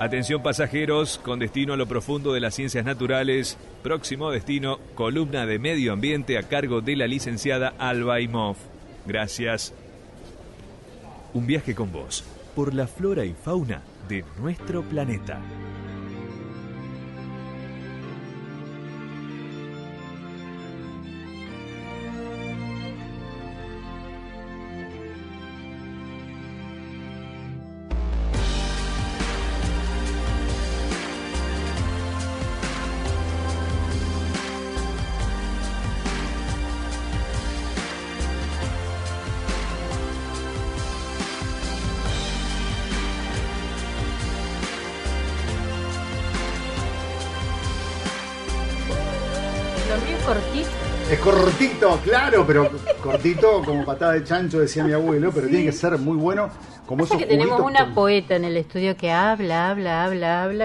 Atención pasajeros, con destino a lo profundo de las ciencias naturales, próximo destino, columna de medio ambiente a cargo de la licenciada Alba Imhoff. Gracias. Un viaje con vos, por la flora y fauna de nuestro planeta. Es cortito, claro, pero cortito como patada de chancho, decía mi abuelo, pero tiene que ser muy bueno. Como esos que tenemos una con... poeta en el estudio que habla,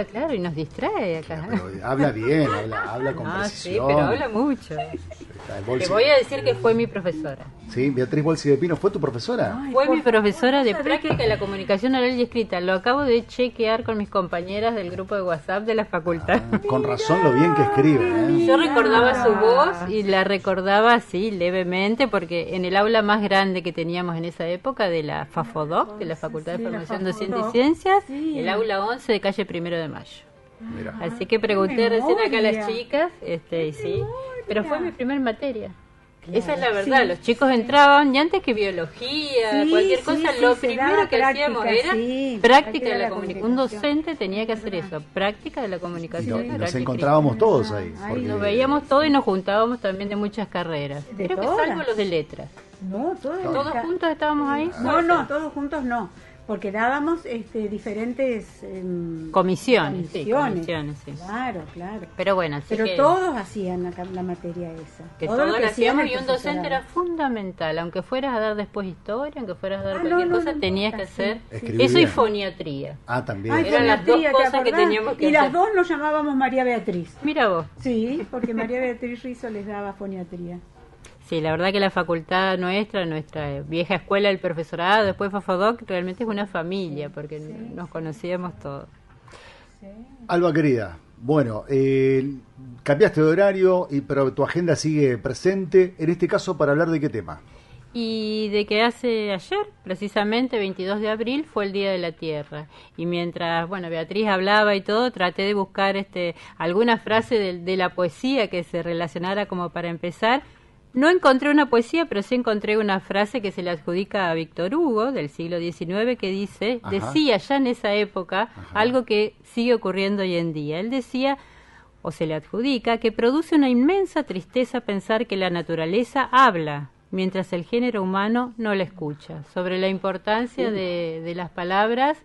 claro, y nos distrae acá. Pero habla bien, habla con precisión. Sí, pero habla mucho. Te voy a decir que fue mi profesora. Sí, Beatriz Bolsi de Pino, ¿fue tu profesora? Ay, fue mi profesora de práctica de la comunicación oral y escrita. Lo acabo de chequear con mis compañeras del grupo de WhatsApp de la facultad. Con razón lo bien que escribe, ¿eh? Yo recordaba su voz y la recordaba así, levemente, porque en el aula más grande que teníamos en esa época, de la FAFODOC, de la Facultad de Formación Docente y Ciencias, el aula 11 de calle 1 de Mayo. Mira. Así que pregunté recién acá a las chicas, y sí, pero fue mi primer materia. Claro, esa es la verdad, los chicos entraban y antes que biología, cualquier cosa, lo primero que hacíamos era práctica de la comunicación. Un docente tenía que hacer eso, práctica de la comunicación. Y nos encontrábamos todos ahí. Porque... Nos veíamos todos y nos juntábamos también de muchas carreras. Creo que salvo los de letras. No, ¿Todos juntos estábamos ahí? No, todos juntos no. Porque dábamos diferentes comisiones. Sí. Claro. Pero bueno, pero todos hacían la materia esa. Que todos lo hacíamos y un docente era fundamental. Aunque fueras a dar después historia, aunque fueras a dar cualquier cosa, tenías que hacer eso y foniatría. También. Eran las dos cosas que teníamos que hacer. Y las dos nos llamábamos María Beatriz. Mira vos. Sí, porque María Beatriz Rizzo les daba foniatría. Sí, la verdad que la facultad nuestra vieja escuela del profesorado, después FAFODOC, realmente es una familia, porque nos conocíamos todos. Sí. Alba querida, bueno, cambiaste de horario, pero tu agenda sigue presente, en este caso para hablar de qué tema. Y de que ayer, precisamente 22 de abril, fue el Día de la Tierra. Y mientras, Beatriz hablaba y todo, traté de buscar alguna frase de la poesía que se relacionara como para empezar. No encontré una poesía, pero sí encontré una frase que se le adjudica a Víctor Hugo, del siglo XIX, que dice, decía ya en esa época algo que sigue ocurriendo hoy en día. Él decía, o se le adjudica, que produce una inmensa tristeza pensar que la naturaleza habla, mientras el género humano no la escucha. Sobre la importancia de las palabras,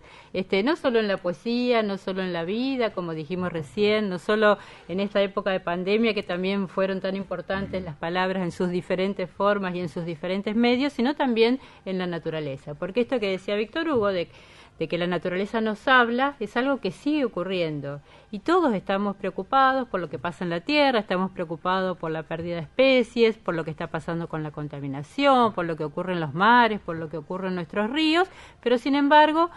no solo en la poesía, no solo en la vida, como dijimos recién, no solo en esta época de pandemia, que también fueron tan importantes las palabras en sus diferentes formas y en sus diferentes medios, sino también en la naturaleza. Porque esto que decía Víctor Hugo, de que la naturaleza nos habla, es algo que sigue ocurriendo. Y todos estamos preocupados por lo que pasa en la Tierra, estamos preocupados por la pérdida de especies, por lo que está pasando con la contaminación, por lo que ocurre en los mares, por lo que ocurre en nuestros ríos, pero sin embargo,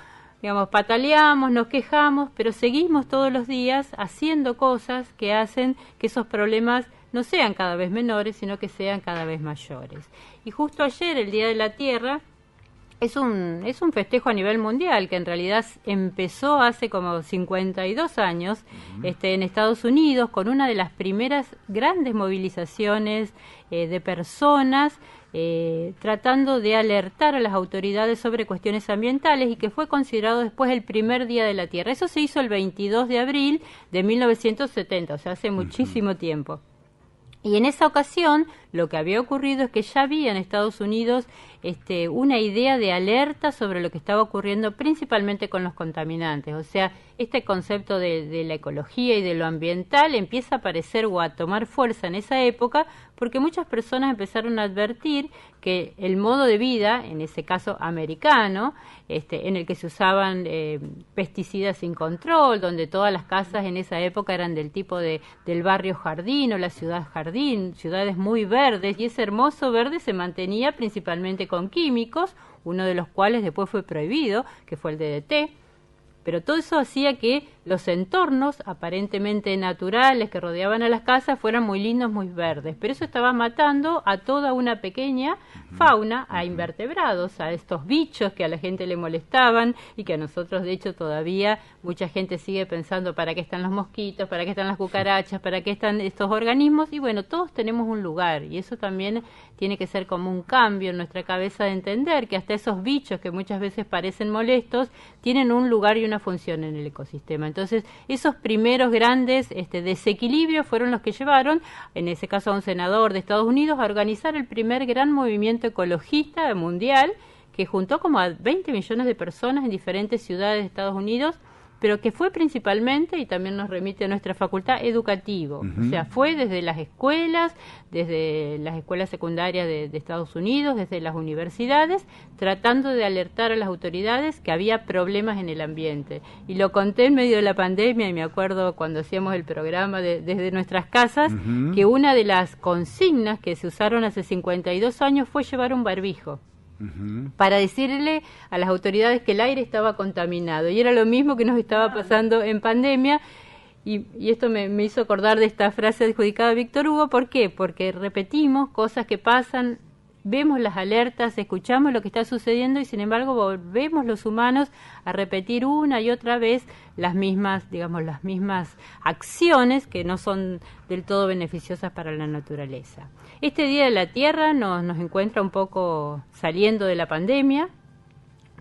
pataleamos, nos quejamos, pero seguimos todos los días haciendo cosas que hacen que esos problemas no sean cada vez menores, sino que sean cada vez mayores. Y justo ayer, el Día de la Tierra, es un festejo a nivel mundial que en realidad empezó hace como 52 años en Estados Unidos con una de las primeras grandes movilizaciones de personas tratando de alertar a las autoridades sobre cuestiones ambientales y que fue considerado después el primer Día de la Tierra. Eso se hizo el 22 de abril de 1970, o sea, hace muchísimo tiempo. Y en esa ocasión lo que había ocurrido es que ya había en Estados Unidos una idea de alerta sobre lo que estaba ocurriendo principalmente con los contaminantes. O sea, este concepto de la ecología y de lo ambiental empieza a aparecer o a tomar fuerza en esa época porque muchas personas empezaron a advertir que el modo de vida, en ese caso americano, en el que se usaban pesticidas sin control, donde todas las casas en esa época eran del tipo del barrio jardín o la ciudad jardín, ciudades muy verdes, y ese hermoso verde se mantenía principalmente con químicos, uno de los cuales después fue prohibido, que fue el DDT. pero todo eso hacía que los entornos aparentemente naturales que rodeaban a las casas fueran muy lindos, muy verdes, pero eso estaba matando a toda una pequeña fauna, a invertebrados, a estos bichos que a la gente le molestaban y que a nosotros de hecho todavía mucha gente sigue pensando para qué están los mosquitos, para qué están las cucarachas, para qué están estos organismos, y bueno, todos tenemos un lugar, y eso también tiene que ser como un cambio en nuestra cabeza de entender que hasta esos bichos que muchas veces parecen molestos tienen un lugar y una función en el ecosistema. Entonces, esos primeros grandes desequilibrios fueron los que llevaron, en ese caso a un senador de Estados Unidos, a organizar el primer gran movimiento ecologista mundial, que juntó como a 20 millones de personas en diferentes ciudades de Estados Unidos, pero que fue principalmente, y también nos remite a nuestra facultad, educativo. O sea, fue desde las escuelas secundarias de Estados Unidos, desde las universidades, tratando de alertar a las autoridades que había problemas en el ambiente. Y lo conté en medio de la pandemia, y me acuerdo cuando hacíamos el programa desde nuestras casas, que una de las consignas que se usaron hace 52 años fue llevar un barbijo. Para decirle a las autoridades que el aire estaba contaminado, y era lo mismo que nos estaba pasando en pandemia, y esto me hizo acordar de esta frase adjudicada a Víctor Hugo. ¿Por qué? Porque repetimos cosas que pasan, vemos las alertas, escuchamos lo que está sucediendo, y sin embargo volvemos los humanos a repetir una y otra vez las mismas acciones que no son del todo beneficiosas para la naturaleza. Este Día de la Tierra nos encuentra un poco saliendo de la pandemia,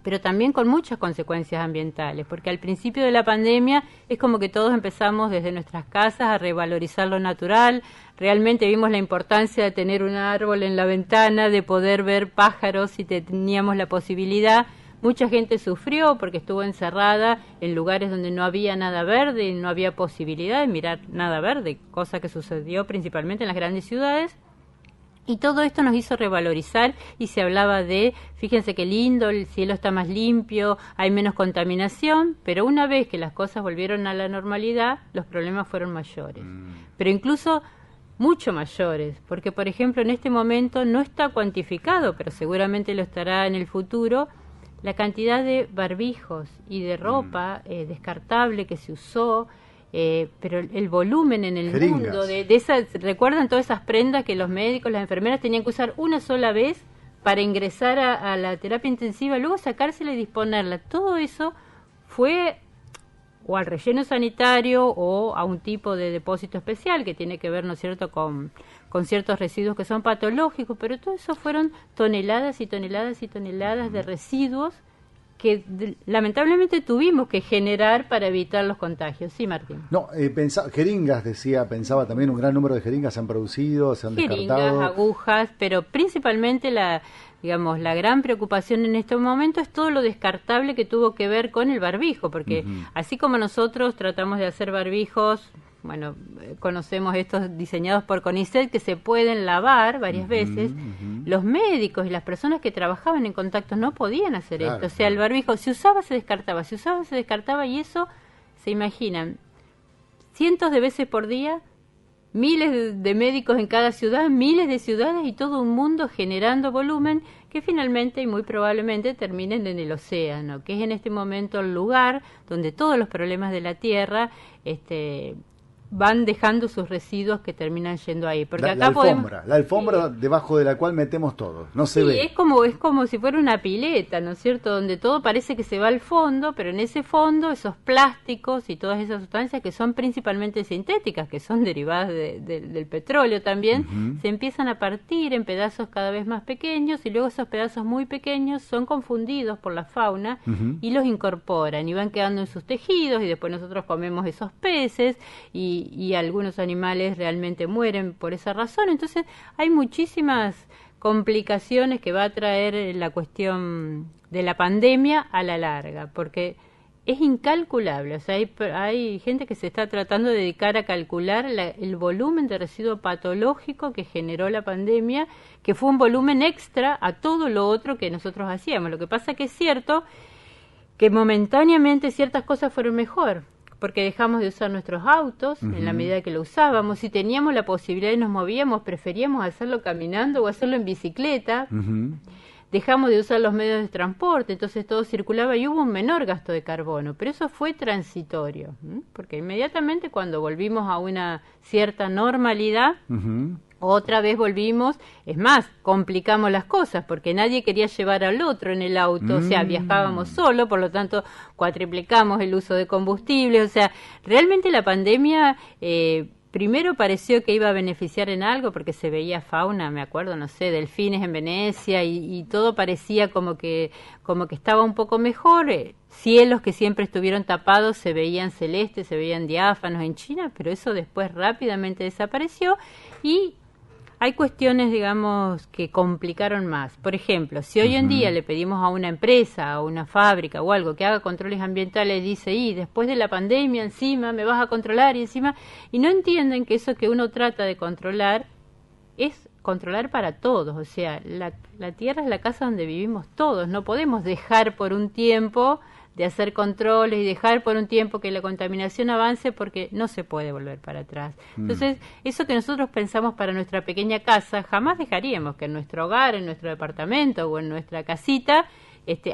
pero también con muchas consecuencias ambientales, porque al principio de la pandemia es como que todos empezamos desde nuestras casas a revalorizar lo natural. Realmente vimos la importancia de tener un árbol en la ventana, de poder ver pájaros si teníamos la posibilidad. Mucha gente sufrió porque estuvo encerrada en lugares donde no había nada verde y no había posibilidad de mirar nada verde, cosa que sucedió principalmente en las grandes ciudades. Y todo esto nos hizo revalorizar, y se hablaba de, fíjense qué lindo, el cielo está más limpio, hay menos contaminación, pero una vez que las cosas volvieron a la normalidad, los problemas fueron mayores. Pero incluso mucho mayores, porque por ejemplo en este momento no está cuantificado, pero seguramente lo estará en el futuro, la cantidad de barbijos y de ropa descartable que se usó, pero el volumen en el mundo de esas, ¿recuerdan todas esas prendas que los médicos, las enfermeras tenían que usar una sola vez para ingresar a la terapia intensiva, luego sacársela y disponerla? Todo eso fue o al relleno sanitario o a un tipo de depósito especial que tiene que ver, ¿no es cierto?, con ciertos residuos que son patológicos, pero todo eso fueron toneladas y toneladas y toneladas de residuos que lamentablemente tuvimos que generar para evitar los contagios. Sí, Martín. No, pensaba también un gran número de jeringas se han producido, se han descartado. Jeringas, agujas, pero principalmente la gran preocupación en este momento es todo lo descartable que tuvo que ver con el barbijo, porque así como nosotros tratamos de hacer barbijos, bueno, conocemos estos diseñados por CONICET que se pueden lavar varias veces, los médicos y las personas que trabajaban en contacto no podían hacer esto. O sea, el barbijo se usaba, se descartaba, y eso, se imaginan, cientos de veces por día, miles de médicos en cada ciudad, miles de ciudades y todo un mundo generando volumen que finalmente y muy probablemente terminen en el océano, que es en este momento el lugar donde todos los problemas de la Tierra van dejando sus residuos que terminan yendo ahí. Porque acá la alfombra debajo de la cual metemos todo, no se ve. Es como si fuera una pileta, ¿no es cierto?, donde todo parece que se va al fondo, pero en ese fondo esos plásticos y todas esas sustancias que son principalmente sintéticas, que son derivadas del petróleo también, se empiezan a partir en pedazos cada vez más pequeños, y luego esos pedazos muy pequeños son confundidos por la fauna y los incorporan y van quedando en sus tejidos, y después nosotros comemos esos peces y algunos animales realmente mueren por esa razón. Entonces hay muchísimas complicaciones que va a traer la cuestión de la pandemia a la larga, porque es incalculable. O sea, hay gente que se está tratando de dedicar a calcular el volumen de residuo patológico que generó la pandemia, que fue un volumen extra a todo lo otro que nosotros hacíamos. Lo que pasa que es cierto que momentáneamente ciertas cosas fueron mejor, porque dejamos de usar nuestros autos en la medida que lo usábamos. Si teníamos la posibilidad y nos movíamos, preferíamos hacerlo caminando o hacerlo en bicicleta. dejamos de usar los medios de transporte, entonces todo circulaba y hubo un menor gasto de carbono, pero eso fue transitorio, porque inmediatamente cuando volvimos a una cierta normalidad, otra vez volvimos, es más, complicamos las cosas, porque nadie quería llevar al otro en el auto, o sea, viajábamos solo, por lo tanto, cuatriplicamos el uso de combustible, o sea, realmente la pandemia... primero pareció que iba a beneficiar en algo porque se veía fauna, me acuerdo, no sé, delfines en Venecia y todo parecía como que estaba un poco mejor. Cielos que siempre estuvieron tapados se veían celestes, se veían diáfanos en China, pero eso después rápidamente desapareció y hay cuestiones, digamos, que complicaron más. Por ejemplo, si hoy en día le pedimos a una empresa, a una fábrica o algo que haga controles ambientales, dice, y después de la pandemia encima me vas a controlar y no entienden que eso que uno trata de controlar es controlar para todos. O sea, la tierra es la casa donde vivimos todos. No podemos dejar por un tiempo de hacer controles y dejar por un tiempo que la contaminación avance porque no se puede volver para atrás. Entonces, eso que nosotros pensamos para nuestra pequeña casa, jamás dejaríamos que en nuestro hogar, en nuestro departamento o en nuestra casita,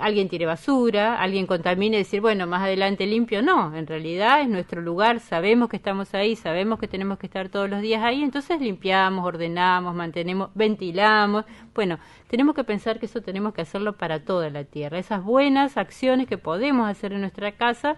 alguien tire basura, alguien contamine y decir, bueno, más adelante limpio. No, en realidad es nuestro lugar, sabemos que estamos ahí, sabemos que tenemos que estar todos los días ahí, entonces limpiamos, ordenamos, mantenemos, ventilamos. Bueno, tenemos que pensar que eso tenemos que hacerlo para toda la tierra. Esas buenas acciones que podemos hacer en nuestra casa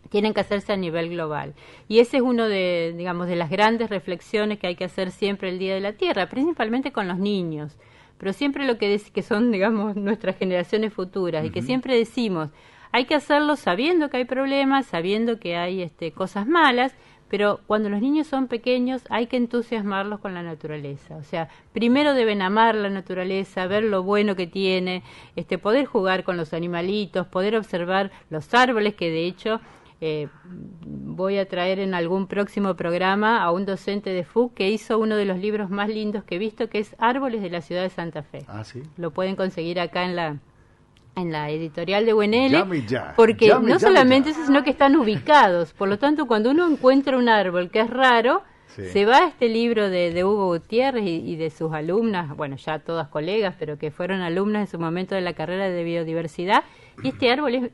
tienen que hacerse a nivel global. Y ese es uno de, digamos, de las grandes reflexiones que hay que hacer siempre el Día de la Tierra, principalmente con los niños. Pero siempre lo que son, digamos, nuestras generaciones futuras y que siempre decimos, hay que hacerlo sabiendo que hay problemas, sabiendo que hay cosas malas, pero cuando los niños son pequeños hay que entusiasmarlos con la naturaleza. O sea, primero deben amar la naturaleza, ver lo bueno que tiene, poder jugar con los animalitos, poder observar los árboles que de hecho... voy a traer en algún próximo programa a un docente de FUC que hizo uno de los libros más lindos que he visto, que es Árboles de la Ciudad de Santa Fe. Ah, ¿sí? Lo pueden conseguir acá en la editorial de UNL, Ya, porque no solamente eso, sino que están ubicados. Por lo tanto, cuando uno encuentra un árbol que es raro, se va a este libro de Hugo Gutiérrez y de sus alumnas, bueno, ya todas colegas, pero que fueron alumnas en su momento de la carrera de biodiversidad, y este árbol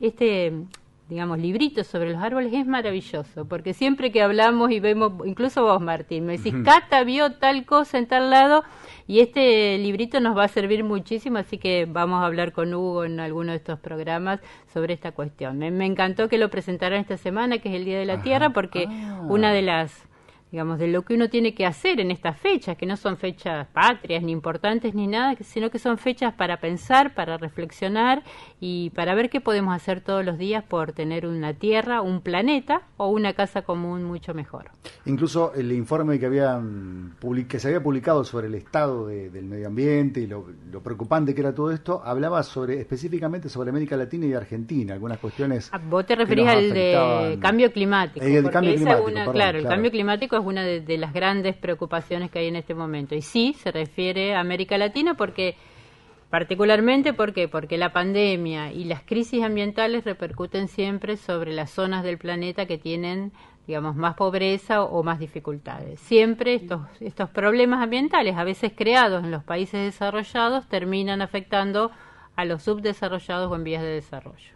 digamos, libritos sobre los árboles es maravilloso, porque siempre que hablamos y vemos, incluso vos, Martín, me decís, Cata vio tal cosa en tal lado, y este librito nos va a servir muchísimo, así que vamos a hablar con Hugo en alguno de estos programas sobre esta cuestión. Me encantó que lo presentaran esta semana, que es el Día de la Tierra, porque una de las... digamos, de lo que uno tiene que hacer en estas fechas, que no son fechas patrias, ni importantes, ni nada, sino que son fechas para pensar, para reflexionar y para ver qué podemos hacer todos los días por tener una tierra, un planeta o una casa común mucho mejor. Incluso el informe que se había publicado sobre el estado del medio ambiente y lo preocupante que era todo esto, hablaba específicamente sobre América Latina y Argentina, algunas cuestiones. Vos te referís al de cambio climático. El cambio climático, claro, el cambio climático es una de las grandes preocupaciones que hay en este momento. Y sí, se refiere a América Latina porque, particularmente, ¿por qué? Porque la pandemia y las crisis ambientales repercuten siempre sobre las zonas del planeta que tienen, digamos, más pobreza o más dificultades. Siempre estos problemas ambientales, a veces creados en los países desarrollados, terminan afectando a los subdesarrollados o en vías de desarrollo.